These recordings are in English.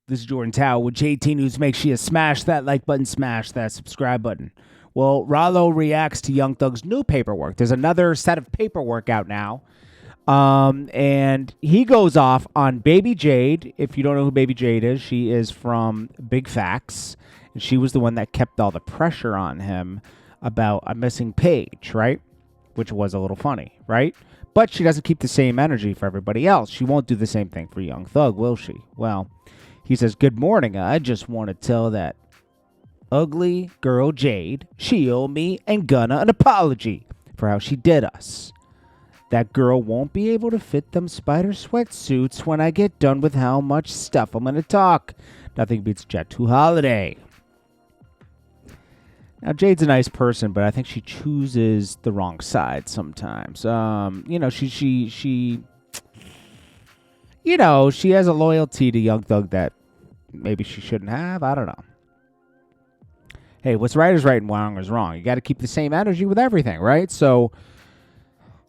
This is Jordan Tower with JT News. Make sure you smash that like button, smash that subscribe button. Well, Ralo reacts to Young Thug's new paperwork. There's another set of paperwork out now. And he goes off on Baby Jade. If you don't know who Baby Jade is, she is from Big Facts. And she was the one that kept all the pressure on him about a missing page, right? Which was a little funny, right? But she doesn't keep the same energy for everybody else. She won't do the same thing for Young Thug, will she? Well, he says, "Good morning. I just want to tell that ugly girl Jade she owed me and Gunna an apology for how she did us. That girl won't be able to fit them spider sweatsuits when I get done with how much stuff I'm going to talk. Nothing beats Jet 2 Holiday." Now, Jade's a nice person, but I think she chooses the wrong side sometimes. She has a loyalty to Young Thug that maybe she shouldn't have. I don't know. Hey, what's right is right and wrong is wrong. You got to keep the same energy with everything, right? So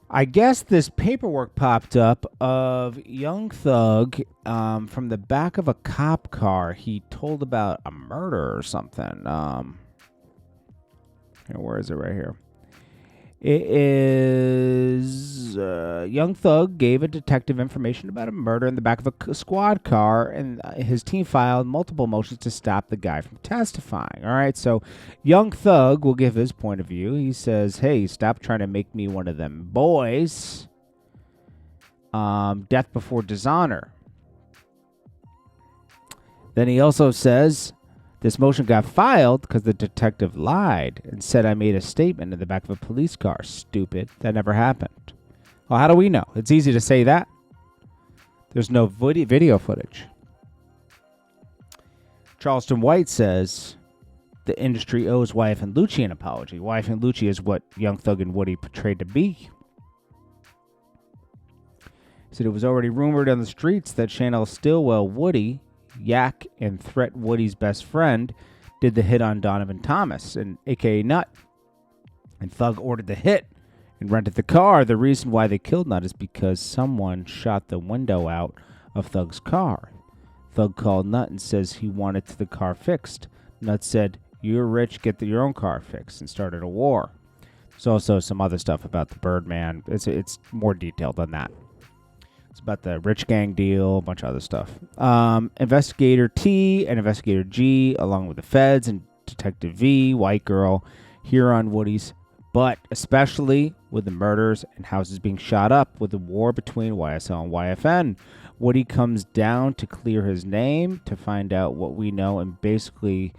I guess this paperwork popped up of Young Thug from the back of a cop car. He told about a murder or something. Where is it right here? It is Young Thug gave a detective information about a murder in the back of a squad car, and his team filed multiple motions to stop the guy from testifying. All right, so Young Thug will give his point of view. He says, "Hey, stop trying to make me one of them boys. Death before dishonor." Then he also says, "This motion got filed because the detective lied and said I made a statement in the back of a police car. Stupid. That never happened." Well, how do we know? It's easy to say that. There's no video footage. Charleston White says the industry owes Wyeth and Lucci an apology. Wyeth and Lucci is what Young Thug and Woody portrayed to be. He said it was already rumored on the streets that Chanel Stillwell, Woody, Yak, and Threat Woody's best friend did the hit on Donovan Thomas, and aka Nut. And Thug ordered the hit and rented the car. The reason why they killed Nut is because someone shot the window out of Thug's car. Thug called Nut and says he wanted the car fixed. Nut said, "You're rich, get your own car fixed," and started a war. There's also some other stuff about the Birdman. It's more detailed than that. It's about the Rich Gang deal, a bunch of other stuff. Investigator T and Investigator G, along with the feds and Detective V, white girl, here on Woody's, but especially with the murders and houses being shot up with the war between YSL and YFN. Woody comes down to clear his name, to find out what we know, and basically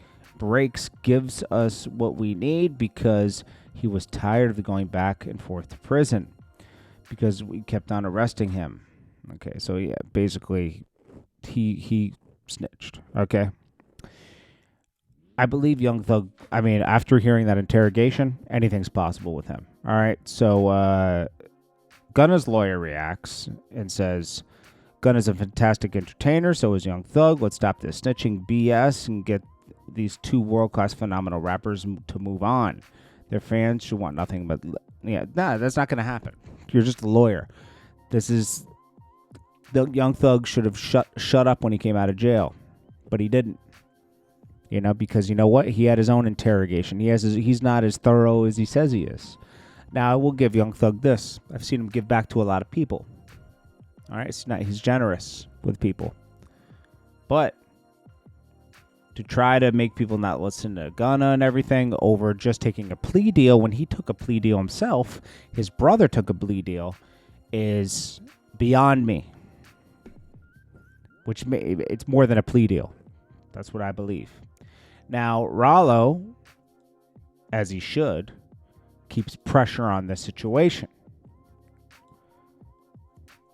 gives us what we need because he was tired of going back and forth to prison because we kept on arresting him. Okay, so yeah, basically, he snitched. Okay, I believe Young Thug. I mean, after hearing that interrogation, anything's possible with him. All right, so Gunna's lawyer reacts and says, "Gunna's a fantastic entertainer. So is Young Thug. Let's stop this snitching BS and get these two world-class, phenomenal rappers to move on. Their fans should want nothing but that's not going to happen. You're just a lawyer. This is." The Young Thug should have shut up when he came out of jail, but he didn't. Because you know what? He had his own interrogation. He's not as thorough as he says he is. Now, I will give Young Thug this. I've seen him give back to a lot of people. All right, he's generous with people, but to try to make people not listen to Gunna and everything over just taking a plea deal when he took a plea deal himself, his brother took a plea deal, is beyond me. It's more than a plea deal. That's what I believe. Now, Ralo, as he should, keeps pressure on the situation.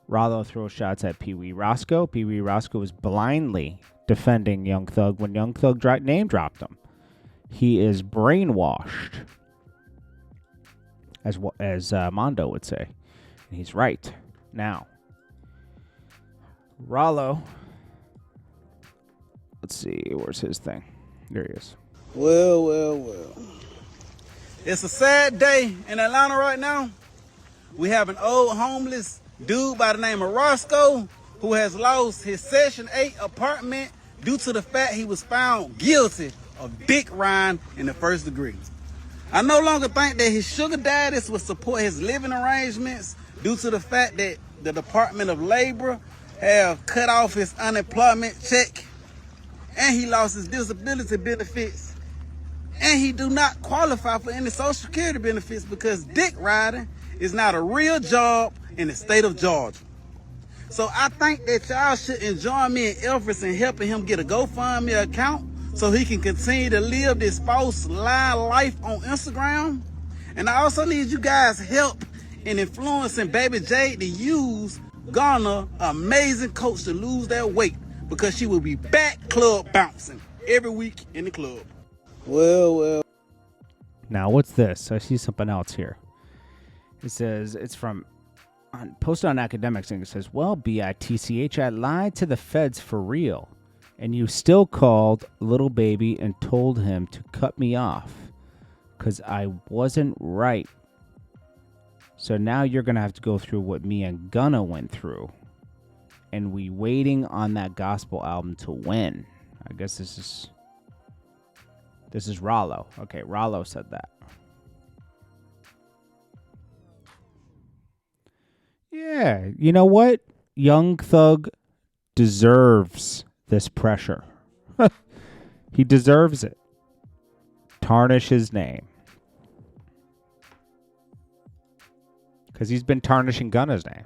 Ralo throws shots at Pee Wee Roscoe. Pee Wee Roscoe is blindly defending Young Thug when Young Thug name dropped him. He is brainwashed, as Mondo would say. And he's right. Now, Ralo, let's see, where's his thing? There he is. Well. It's a sad day in Atlanta right now. We have an old homeless dude by the name of Roscoe who has lost his Section 8 apartment due to the fact he was found guilty of dick riding in the first degree. I no longer think that his sugar daddies would support his living arrangements due to the fact that the Department of Labor have cut off his unemployment check and he lost his disability benefits and he do not qualify for any Social Security benefits because dick riding is not a real job in the state of Georgia. So I think that y'all should join me in efforts in helping him get a GoFundMe account so he can continue to live this false lie life on Instagram. And I also need you guys' help in influencing Baby Jade to use Ghana, amazing coach, to lose that weight because she will be back club bouncing every week in the club. Well. Now, what's this? I see something else here. It says, it's from, posted on Academics, and it says, well, BITCH, I lied to the feds for real. And you still called little baby and told him to cut me off because I wasn't right. So now you're going to have to go through what me and Gunna went through. And we waiting on that gospel album to win. I guess this is Ralo. Okay, Ralo said that. Yeah, you know what? Young Thug deserves this pressure. He deserves it. Tarnish his name. Because he's been tarnishing Gunna's name.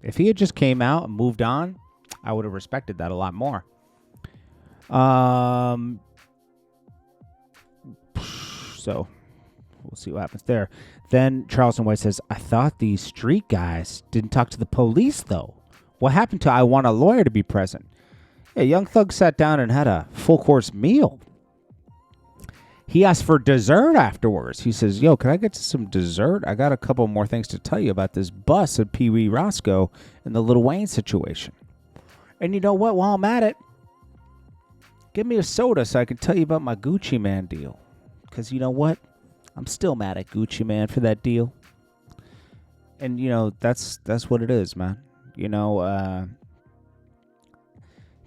If he had just came out and moved on, I would have respected that a lot more. So we'll see what happens there. Then Charleston White says, I thought these street guys didn't talk to the police, though. What happened to I want a lawyer to be present? Yeah, Young Thug sat down and had a full-course meal. He asked for dessert afterwards. He says, yo, can I get some dessert? I got a couple more things to tell you about this bus of Pee Wee Roscoe and the Lil Wayne situation. And you know what? While I'm at it, give me a soda so I can tell you about my Gucci Man deal. Because you know what? I'm still mad at Gucci Man for that deal. And, you know, that's what it is, man. You know,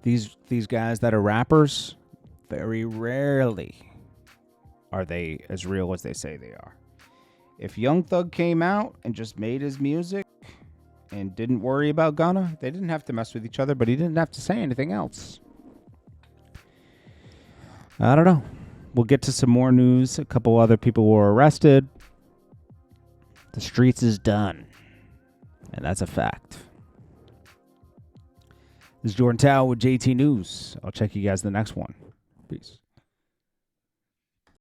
these guys that are rappers, very rarely are they as real as they say they are. If Young Thug came out and just made his music and didn't worry about Gunna, they didn't have to mess with each other, but he didn't have to say anything else. I don't know. We'll get to some more news. A couple other people were arrested. The streets is done. And that's a fact. This is Jordan Tower with JT News. I'll check you guys in the next one. Peace.